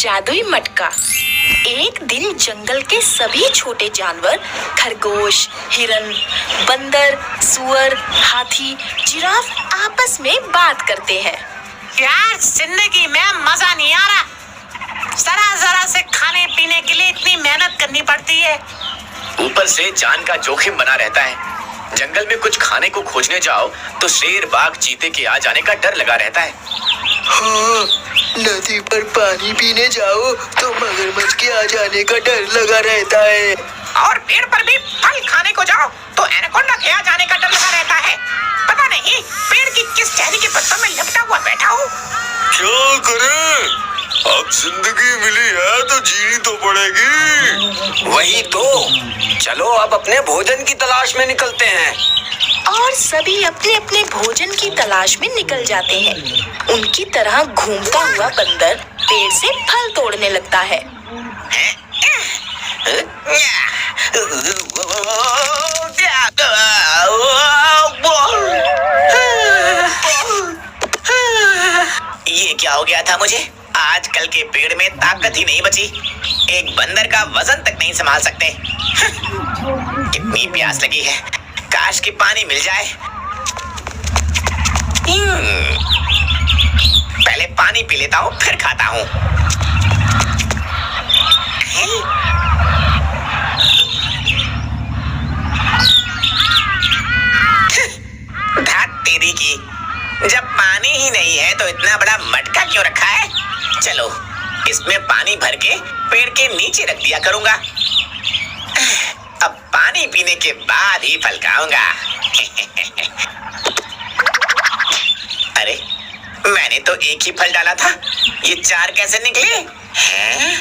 जादुई मटका। एक दिन जंगल के सभी छोटे जानवर खरगोश, हिरन, बंदर, सुअर, हाथी, जिराफ आपस में बात करते हैं। यार जिंदगी में मजा नहीं आ रहा। जरा से खाने पीने के लिए इतनी मेहनत करनी पड़ती है, ऊपर से जान का जोखिम बना रहता है। जंगल में कुछ खाने को खोजने जाओ तो शेर, बाघ, चीते के आ जाने का डर लगा रहता है। हाँ, नदी पर पानी पीने जाओ तो मगरमच्छ के आ जाने का डर लगा रहता है। और पेड़ पर भी फल खाने को जाओ तो एनाकोंडा के आ जाने का डर लगा रहता है। पता नहीं पेड़ की किस टहनी के पत्तों में लिपटा हुआ बैठा हो। क्या करें, अब जिंदगी मिली है तो जीनी तो पड़ेगी। वही तो, चलो अब अपने भोजन की तलाश में निकलते हैं। और सभी अपने अपने भोजन की तलाश में निकल जाते हैं। उनकी तरह घूमता हुआ बंदर पेड़ से फल तोड़ने लगता है। ये क्या हो गया था मुझे? आजकल के पेड़ में ताकत ही नहीं बची। एक बंदर का वजन तक नहीं संभाल सकते। कितनी प्यास लगी है, काश कि पानी मिल जाए। पहले पानी पी लेता हूँ फिर खाता हूँ। धात तेरी की, जब पानी ही नहीं है तो इतना बड़ा मटका क्यों रखा है? चलो इसमें पानी भर के पेड़ के नीचे रख दिया करूंगा। अब पानी पीने के बाद ही फल खाऊंगा। अरे मैंने तो एक ही फल डाला था, ये 4 कैसे निकले हैं?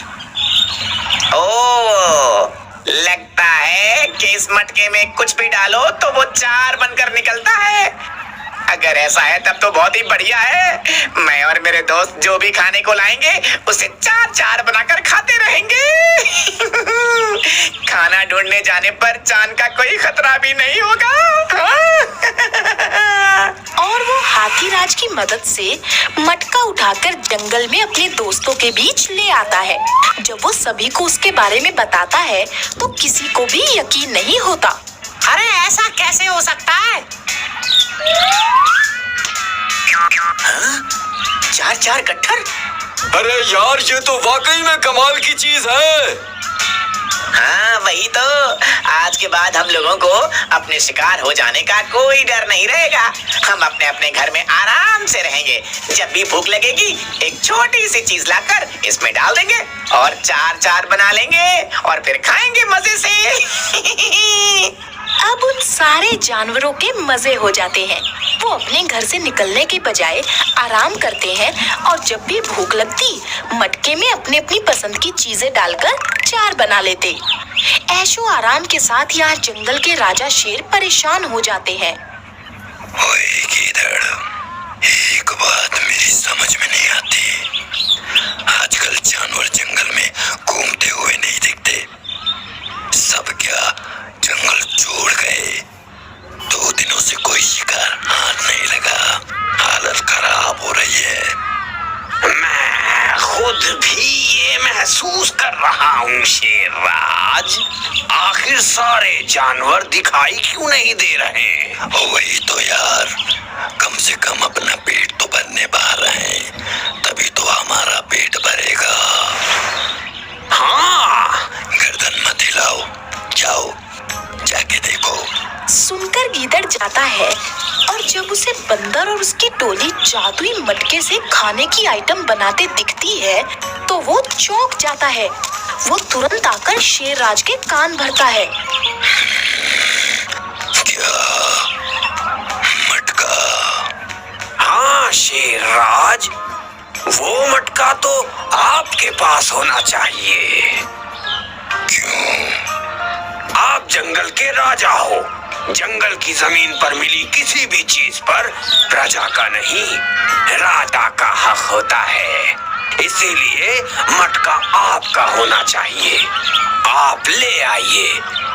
ओह, लगता है कि इस मटके में कुछ भी डालो तो वो 4 बनकर निकलता है। अगर ऐसा है तब तो बहुत ही बढ़िया है। मैं और मेरे दोस्त जो भी खाने को लाएंगे उसे 4-4 बनाकर खाते रहेंगे। खाना ढूंढने जाने पर जान का कोई खतरा भी नहीं होगा। और वो हाथीराज की मदद से मटका उठाकर जंगल में अपने दोस्तों के बीच ले आता है। जब वो सभी को उसके बारे में बताता है तो किसी को भी यकीन नहीं होता। अरे ऐसा कैसे हो सकता है? 4-4 गट्ठर? अरे यार ये तो वाकई में कमाल की चीज है। हाँ वही तो, आज के बाद हम लोगों को अपने शिकार हो जाने का कोई डर नहीं रहेगा। हम अपने अपने घर में आराम से रहेंगे। जब भी भूख लगेगी एक छोटी सी चीज लाकर इसमें डाल देंगे और 4-4 बना लेंगे और फिर खाएंगे मजे से। अब उन सारे जानवरों के मजे हो जाते हैं। वो अपने घर से निकलने के बजाय आराम करते हैं और जब भी भूख लगती मटके में अपनी अपनी पसंद की चीजें डालकर 4 बना लेते। ऐशो आराम के साथ यहाँ जंगल के राजा शेर परेशान हो जाते हैं। ओए गीदड़, एक बात मेरी समझ में नहीं आती। आजकल जानवर जंगल में घूमते हुए नहीं दिखते। सब क्या जंगल छोड़ गए? 2 दिनों से कोई शिकार हाथ नहीं लगा। हालत खराब हो रही है। मैं खुद भी ये महसूस कर रहा हूँ शेरराज। आखिर सारे जानवर दिखाई क्यों नहीं दे रहे? वही तो यार, कम से कम अपना पेट तो भरने बाहर रहे, तभी तो हमारा पेट भरेगा। हाँ, गर्दन मत हिलाओ, जाओ जाके देखो। सुनकर गीदड़ जाता है और जब उसे बंदर और उसकी टोली जादुई मटके से खाने की आइटम बनाते दिखती है तो वो चौंक जाता है। वो तुरंत आकर शेरराज के कान भरता है। क्या मटका? हाँ शेरराज, वो मटका तो आपके पास होना चाहिए। क्यों? आप जंगल के राजा हो। जंगल की जमीन पर मिली किसी भी चीज पर प्रजा का नहीं, राजा का हक होता है। इसीलिए मटका आपका होना चाहिए। आप ले आइए,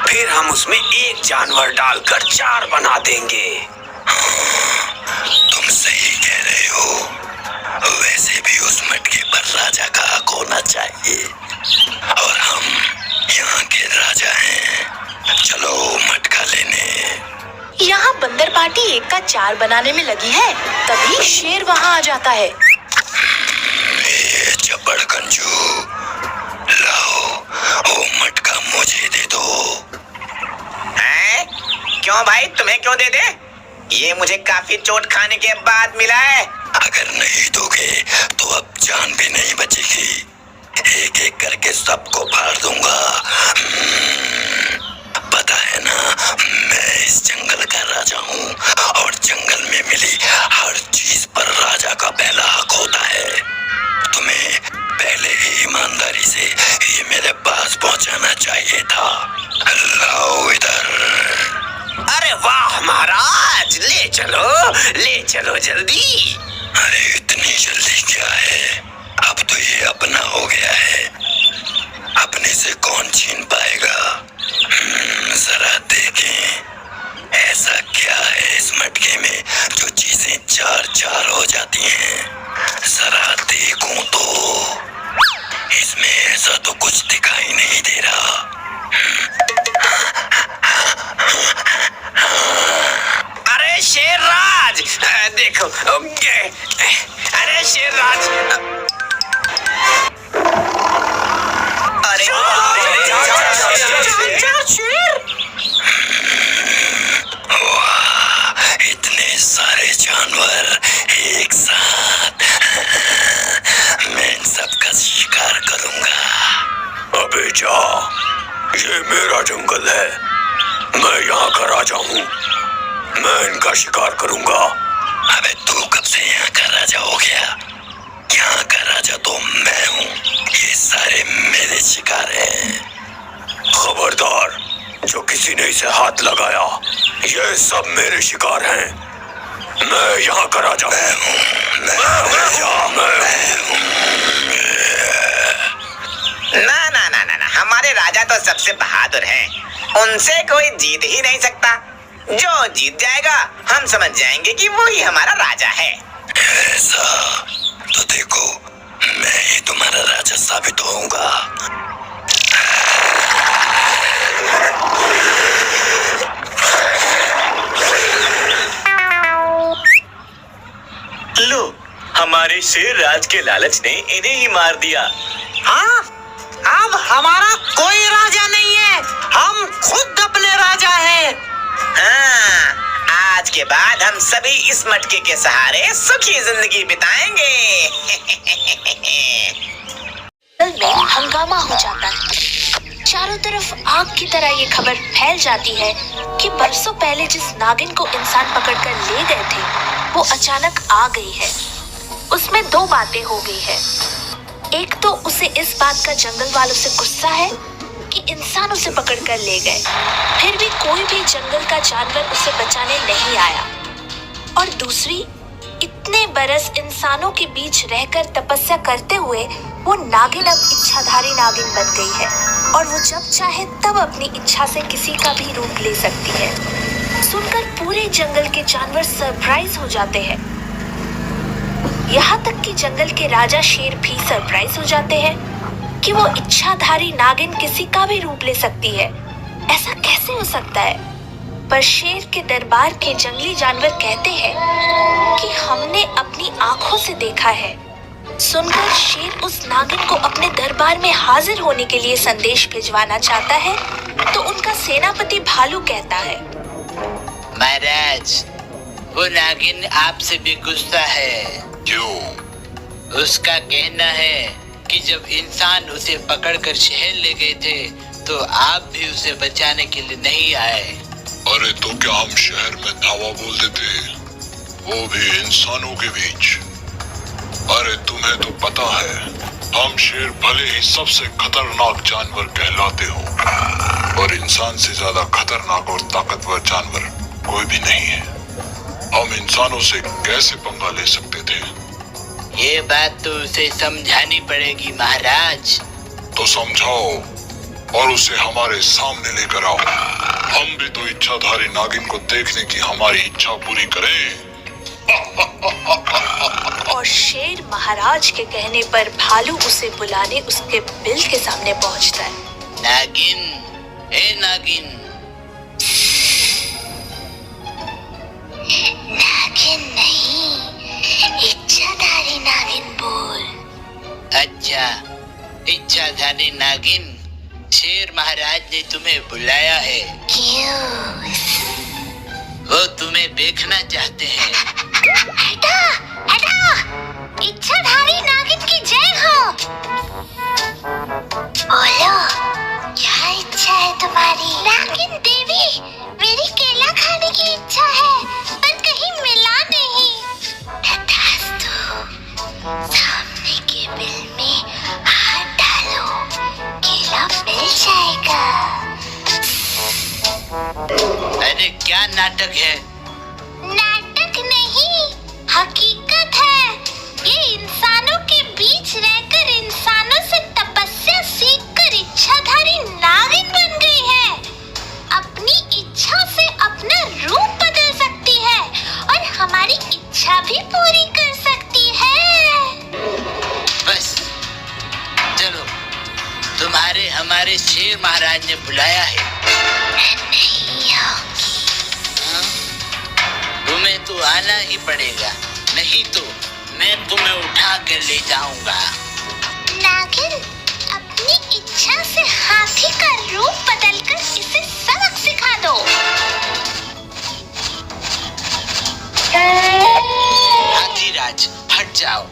फिर हम उसमें एक जानवर डालकर 4 बना देंगे। तुम सही कह रहे हो। वैसे भी उस मटके पर राजा का हक होना चाहिए और हम यहाँ के राजा हैं। चलो मटका लेने। यहाँ बंदर पार्टी एक का चार बनाने में लगी है, तभी शेर वहाँ आ जाता है। ये चपड़ कंजू, लाओ वो मटका मुझे दे दो। हैं? क्यों भाई, तुम्हें क्यों दे दे? ये मुझे काफी चोट खाने के बाद मिला है। अगर नहीं दोगे तो अब जान भी नहीं बचेगी। एक एक करके सबको फाड़ दूंगा। पता है ना, मैं इस जंगल का राजा हूँ और जंगल में मिली हर चीज पर राजा का पहला हक होता है। तुम्हें पहले ही ईमानदारी से ये मेरे पास पहुँचाना चाहिए था। लाओ इधर। अरे वाह महाराज, ले चलो जल्दी। अरे इतनी जल्दी क्या है, अब तो ये अपना हो गया है, अपने से कौन छीन पाएगा। जरा देखें ऐसा क्या है इस मटके में जो चीजें चार चार हो जाती हैं। जरा देखूं तो इसमें ऐसा तो कुछ दिखाई नहीं दे रहा। अरे शेरराज, देखो। अरे शेरराज, अरे वाह, इतने सारे जानवर एक साथ। मैं इन सबका शिकार करूंगा। अबे जा, ये मेरा जंगल है, मैं यहाँ का राजा हूँ, मैं इनका शिकार करूंगा। अबे तू कब से यहाँ का राजा हो गया? यहाँ का राजा तो मैं हूँ, ये सारे मेरे शिकार हैं। खबरदार, जो किसी ने इसे हाथ लगाया, ये सब मेरे शिकार हैं। मैं यहाँ का राजा हूँ। ना, हमारे राजा तो सबसे बहादुर हैं, उनसे कोई जीत ही नहीं सकता। जो जीत जाएगा हम समझ जाएंगे कि वो ही हमारा राजा है। ऐसा तो देखो, मैं ही तुम्हारा राजा साबित होऊंगा। लो, हमारे शेर राज के लालच ने इन्हें ही मार दिया। हाँ, अब हमारा कोई राजा नहीं है, हम खुद अपने राजा हैं। हाँ, आज के बाद हम सभी इस मटके के सहारे सुखी जिंदगी बिताएंगे। जंगल में हंगामा हो जाता है। चारों तरफ आग की तरह ये खबर फैल जाती है कि बरसों पहले जिस नागिन को इंसान पकड़कर ले गए थे, वो अचानक आ गई है। उसमें दो बातें हो गई है। एक तो उसे इस बात का जंगल वालों से गुस्सा है कि इंसान उसे पकड़कर ले गए, फिर भी कोई भी जंगल का जानवर उसे बचाने नहीं आया। और दूसरी, इतने बरस इंसानों के बीच रहकर तपस्या करते हुए वो नागिन अब इच्छाधारी नागिन बन गई है और वो जब चाहे तब अपनी इच्छा से किसी का भी रूप ले सकती है। सुनकर पूरे जंगल के जानवर सरप्राइज हो जाते हैं। यहाँ तक कि जंगल के राजा शेर भी सरप्राइज हो जाते हैं कि वो इच्छाधारी नागिन किसी का भी रूप ले सकती है। ऐसा कैसे हो सकता है? पर शेर के दरबार के जंगली जानवर कहते हैं कि हमने अपनी आंखों से देखा है। सुनकर शेर उस नागिन को अपने दरबार में हाजिर होने के लिए संदेश भिजवाना चाहता है, तो उनका सेनापति भालू कहता है, महाराज, वो नागिन आपसे भी गुस्सा है। क्यों? उसका कहना है कि जब इंसान उसे पकड़कर शहर ले गए थे तो आप भी उसे बचाने के लिए नहीं आए। अरे तो क्या हम शहर में धावा बोल देते, वो भी इंसानों के बीच? अरे तुम्हें तो पता है, हम शेर भले ही सबसे खतरनाक जानवर कहलाते हो, और इंसान से ज्यादा खतरनाक और ताकतवर जानवर कोई भी नहीं है। हम इंसानों से कैसे पंगा ले सकते थे? ये बात तो उसे समझानी पड़ेगी महाराज। तो समझाओ और उसे हमारे सामने लेकर आओ। हम भी तो इच्छाधारी नागिन को देखने की हमारी इच्छा पूरी करें। और शेर महाराज के कहने पर भालू उसे बुलाने उसके बिल के सामने पहुंचता है। नागिन, ए नागिन। नागिन नहीं, इच्छाधारी नागिन बोल। अच्छा, इच्छाधारी नागिन, शेर महाराज ने तुम्हें बुलाया है। क्यों? वो तुम्हें देखना चाहते हैं। हटा, हटा! इच्छाधारी नागिन की जय हो। बोलो, क्या इच्छा है तुम्हारी? नागिन देवी, मेरी केला खाने की इच्छा है, पर कहीं मिला नहीं। तथास्तु, सामने के बिल में हाथ डालो, केला मिल जाएगा। अरे क्या नाटक है? नाटक नहीं, हकीकत है। ये इंसानों के बीच रहकर इंसानों से तपस्या सीखकर इच्छाधारी नागिन बन गई है। अपनी इच्छा से अपना रूप बदल सकती है और हमारी इच्छा भी पूरी कर सकती है। बस, चलो, तुम्हारे हमारे शेर महाराज ने बुलाया है। नहीं होगी। तुम्हें तो आना ही पड़ेगा, नहीं तो मैं तुम्हें उठा कर ले जाऊंगा। नागिन, अपनी इच्छा से हाथी का रूप बदलकर इसे सबक सिखा दो। हाथीराज, हट जाओ।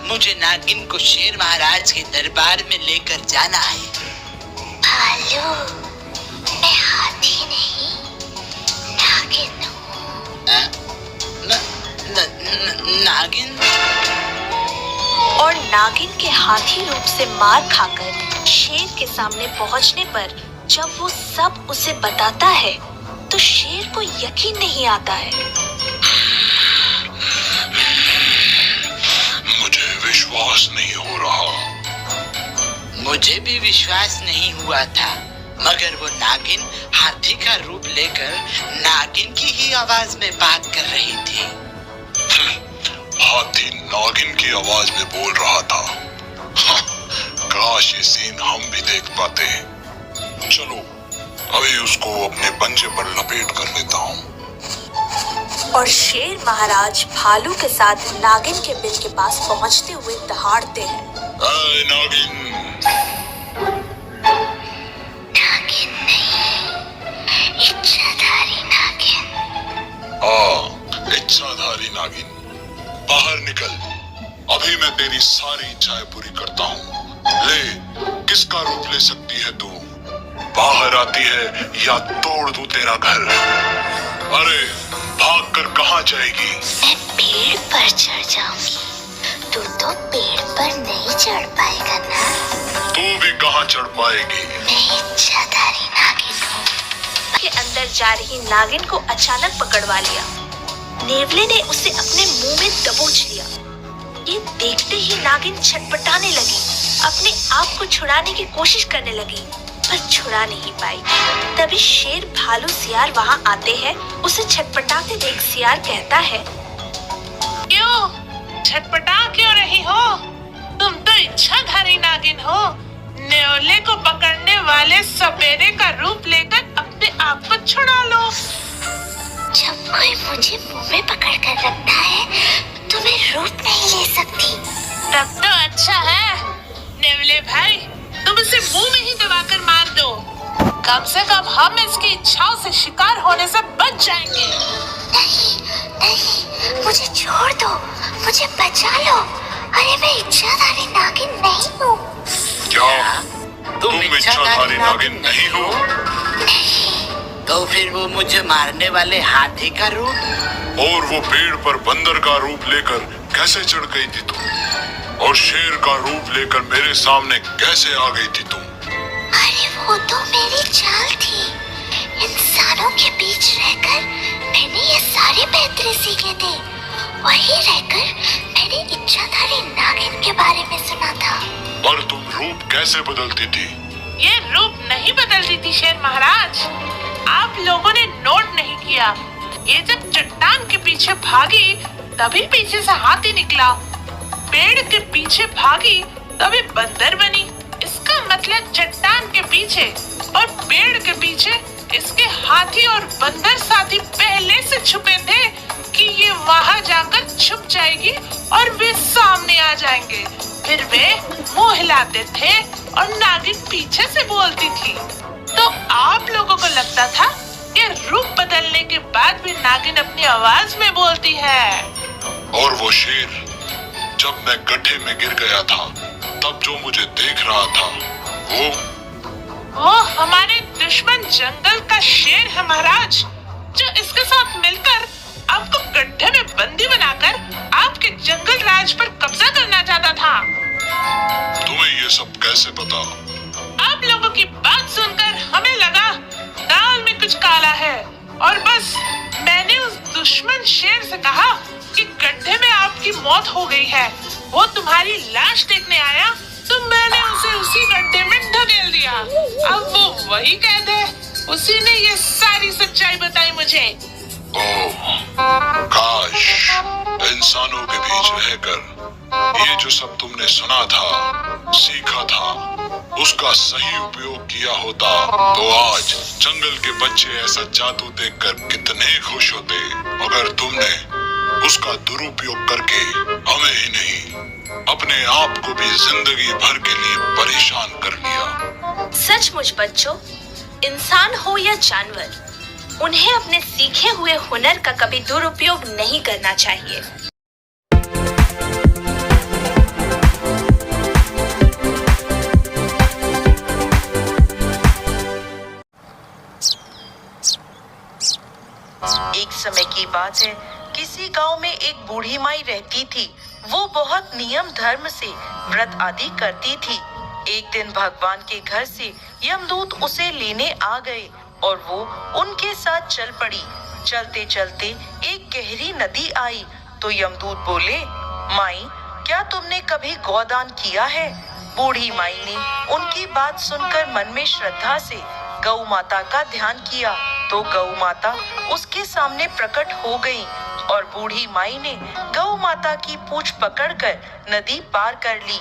मुझे नागिन को शेर महाराज के दरबार में लेकर जाना है। भालू, मैं हाथी नहीं, नागिन हूँ। नागिन? और नागिन के हाथी रूप से मार खाकर शेर के सामने पहुंचने पर जब वो सब उसे बताता है तो शेर को यकीन नहीं आता है। मुझे विश्वास नहीं हो रहा। मुझे भी विश्वास नहीं हुआ था, मगर वो नागिन हाथी का रूप लेकर नागिन की ही आवाज में बात कर रही थी। हाथी नागिन की आवाज में बोल रहा था। हाँ, काश ये सीन हम भी देख पाते। चलो, अभी उसको अपने पंजे पर लपेट कर लेता हूँ। और शेर महाराज भालू के साथ नागिन के बिल के पास पहुंचते हुए दहाड़ते हैं। ऐ नागिन! नागिन नहीं, इच्छाधारी नागिन। इच्छाधारी नागिन, बाहर निकल। अभी मैं तेरी सारी इच्छाएं पूरी करता हूँ। ले, किसका रूप ले सकती है तू? बाहर आती है या तोड़ दूं तेरा घर? अरे, भाग कर कहाँ जाएगी? मैं पेड़ पर चढ़ जाऊंगी। तू तो पेड़ पर नहीं चढ़ पाएगा ना। तू भी कहाँ चढ़ पाएगी? मैं इच्छाधारी नागिन हूँ। के अंदर जा रही नागिन को अचानक पकड़वा लिया। नेवले ने उसे अपने मुंह में दबोच लिया। ये देखते ही नागिन छटपटाने लगी, अपने आप को छुड़ाने की कोशिश करने लगी, पर छुड़ा नहीं पाई। तभी शेर भालू सियार वहाँ आते हैं। उसे छटपटाते देख सियार कहता है, क्यों छटपटा क्यों रही हो? तुम तो इच्छाधारी नागिन हो। न्योले को पकड़ने वाले सपेरे का रूप लेकर अपने आप को छुड़ा लो। जब कोई मुझे मुंह में पकड़ कर रखता है तो मैं रूप नहीं ले सकती। तब तो अच्छा है नेवले भाई, तुम इसे मुंह में ही दबाकर मार दो। कम से कम हम इसकी इच्छाओं से शिकार होने से बच जाएंगे। नहीं, नहीं, मुझे छोड़ दो, मुझे बचा लो। अरे मैं इच्छाधारी नागिन नहीं हूँ। क्या तुम इच्छाधारी नागिन नहीं हो? तो फिर वो मुझे मारने वाले हाथी का रूप? और वो पेड़ पर बंदर का रूप लेकर कैसे चढ़ गई थी तुम? और शेर का रूप लेकर मेरे सामने कैसे आ गई थी तुम? अरे वो तो मेरी चाल थी। इंसानों के बीच रहकर मैंने ये सारे पैतरे सीखे थे। वहीं रहकर मैंने इच्छाधारी नागिन के बारे में सुना था। पर तुम रूप कैसे बदलती थी? ये रूप नहीं बदलती थी शेर महाराज। आप लोगों ने नोट नहीं किया, ये जब चट्टान के पीछे भागी तभी पीछे से हाथी निकला। पेड़ के पीछे भागी तभी बंदर बनी। इसका मतलब चट्टान के पीछे और पेड़ के पीछे इसके हाथी और बंदर साथी पहले से छुपे थे कि ये वहां जाकर छुप जाएगी और वे सामने आ जाएंगे। फिर वे मुंह हिलाते थे और नागिन पीछे से बोलती थी। तो आप लोगों को लगता था कि रूप बदलने के बाद भी नागिन अपनी आवाज में बोलती है। और वो शेर जब मैं गड्ढे में गिर गया था तब जो मुझे देख रहा था वो हमारे दुश्मन जंगल का शेर है महाराज, जो इसके साथ मिलकर आपको गड्ढे में बंदी बनाकर आपके जंगल राज पर कब्जा करना चाहता था। तुम्हें ये सब कैसे पता? आप लोगों की बात सुनकर हमें लगा दाल में कुछ काला है और बस मैंने उस दुश्मन शेर से कहा कि गड्ढे में आपकी मौत हो गई है। वो तुम्हारी लाश देखने आया तो मैंने उसे उसी गड्ढे में ढकेल दिया। अब वो वही कैद है, उसी ने ये सारी सच्चाई बताई मुझे। ओह, काश इंसानों के बीच रहकर ये जो सब तुमने सुना था, सीखा था, उसका सही उपयोग किया होता तो आज जंगल के बच्चे ऐसा जादू देखकर कितने खुश होते। मगर तुमने उसका दुरुपयोग करके हमें ही नहीं अपने आप को भी जिंदगी भर के लिए परेशान कर लिया। सचमुच बच्चों, इंसान हो या जानवर, उन्हें अपने सीखे हुए हुनर का कभी दुरुपयोग नहीं करना चाहिए। एक समय की बात है, किसी गांव में एक बूढ़ी माई रहती थी। वो बहुत नियम धर्म से व्रत आदि करती थी। एक दिन भगवान के घर से यमदूत उसे लेने आ गए और वो उनके साथ चल पड़ी। चलते चलते एक गहरी नदी आई तो यमदूत बोले, माई क्या तुमने कभी गौदान किया है? बूढ़ी माई ने उनकी बात सुनकर मन में श्रद्धा से गौ माता का ध्यान किया तो गौ माता उसके सामने प्रकट हो गई और बूढ़ी माई ने गौ माता की पूंछ पकड़कर नदी पार कर ली।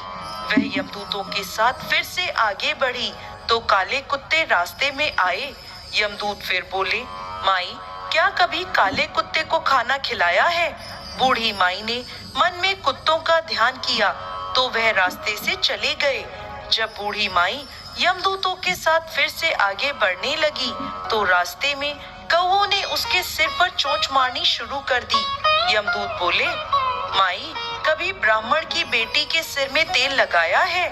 वह यमदूतों के साथ फिर से आगे बढ़ी तो काले कुत्ते रास्ते में आए। यमदूत फिर बोले, माई क्या कभी काले कुत्ते को खाना खिलाया है? बूढ़ी माई ने मन में कुत्तों का ध्यान किया तो वह रास्ते से चले गए। जब बूढ़ी माई यमदूतों के साथ फिर से आगे बढ़ने लगी तो रास्ते में कौओं ने उसके सिर पर चोंच मारनी शुरू कर दी। यमदूत बोले, माई कभी ब्राह्मण की बेटी के सिर में तेल लगाया है?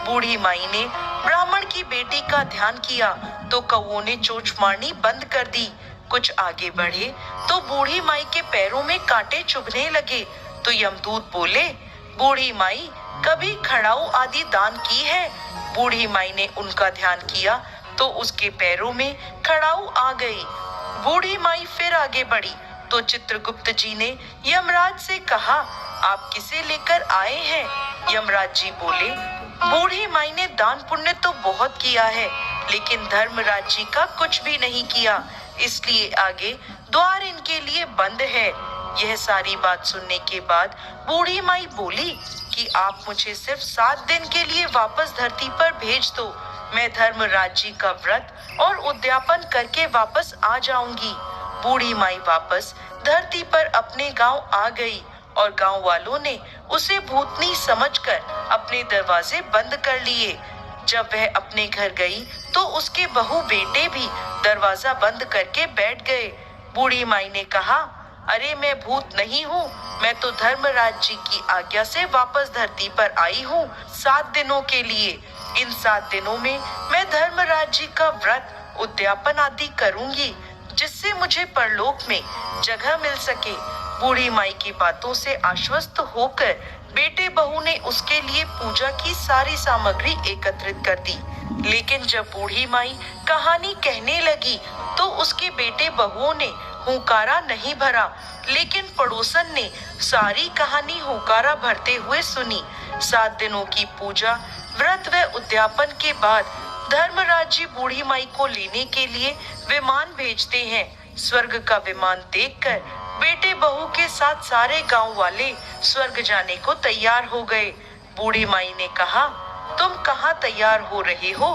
बूढ़ी माई ने ब्राह्मण की बेटी का ध्यान किया तो कौओं ने चोंच मारनी बंद कर दी। कुछ आगे बढ़े तो बूढ़ी माई के पैरों में कांटे चुभने लगे तो यमदूत बोले, बूढ़ी माई कभी खड़ाऊ आदि दान की है? बूढ़ी माई ने उनका ध्यान किया तो उसके पैरों में खड़ाऊ आ गई। बूढ़ी माई फिर आगे बढ़ी तो चित्रगुप्त जी ने यमराज से कहा, आप किसे लेकर आए हैं? यमराज जी बोले, बूढ़ी माई ने दान पुण्य तो बहुत किया है लेकिन धर्मराज जी का कुछ भी नहीं किया, इसलिए आगे द्वार इनके लिए बंद है। यह सारी बात सुनने के बाद बूढ़ी माई बोली कि आप मुझे सिर्फ 7 दिन के लिए वापस धरती पर भेज दो, मैं धर्मराज जी का व्रत और उद्यापन करके वापस आ जाऊंगी। बूढ़ी माई वापस धरती पर अपने गांव आ गई और गांव वालों ने उसे भूतनी समझकर अपने दरवाजे बंद कर लिए। जब वह अपने घर गई तो उसके बहू बेटे भी दरवाजा बंद करके बैठ गए। बूढ़ी माई ने कहा, अरे मैं भूत नहीं हूँ, मैं तो धर्मराज जी की आज्ञा से वापस धरती पर आई हूँ 7 दिनों के लिए। इन 7 दिनों में मैं धर्मराज जी का व्रत उद्यापन आदि करूंगी जिससे मुझे परलोक में जगह मिल सके। बूढ़ी माई की बातों से आश्वस्त होकर बेटे बहू ने उसके लिए पूजा की सारी सामग्री एकत्रित कर दी। लेकिन जब बूढ़ी माई कहानी कहने लगी तो उसके बेटे बहुओं ने हुंकारा नहीं भरा, लेकिन पड़ोसन ने सारी कहानी हुंकारा भरते हुए सुनी। 7 दिनों की पूजा, व्रत व उद्यापन के बाद धर्मराज जी बूढ़ी माई को लेने के लिए विमान भेजते हैं। स्वर्ग का विमान देखकर बेटे बहू के साथ सारे गांव वाले स्वर्ग जाने को तैयार हो गए। बूढ़ी माई ने कहा, तुम कहाँ तैयार हो रहे हो?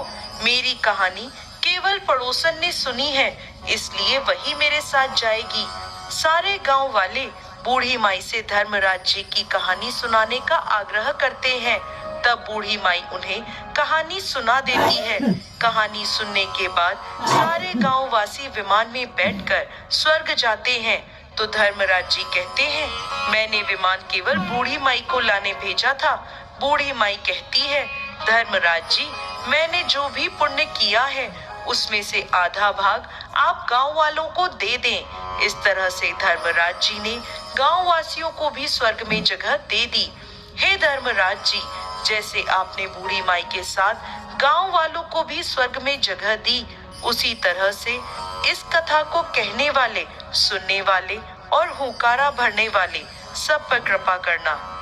मेरी कहानी केवल पड़ोसन ने सुनी है, इसलिए वही मेरे साथ जाएगी। सारे गांव वाले बूढ़ी माई से धर्मराज जी की कहानी सुनाने का आग्रह करते हैं। तब बूढ़ी माई उन्हें कहानी सुना देती है। कहानी सुनने के बाद सारे गांव वासी विमान में बैठकर स्वर्ग जाते हैं। तो धर्मराज जी कहते हैं, मैंने विमान केवल बूढ़ी माई को लाने भेजा था। बूढ़ी माई कहती है, धर्मराज जी, मैंने जो भी पुण्य किया है उसमें से आधा भाग आप गांव वालों को दे दें। इस तरह से धर्मराज जी ने गांव वासियों को भी स्वर्ग में जगह दे दी। हे धर्मराज जी, जैसे आपने बूढ़ी माई के साथ गांव वालों को भी स्वर्ग में जगह दी, उसी तरह से इस कथा को कहने वाले, सुनने वाले और हुंकारा भरने वाले सब पर कृपा करना।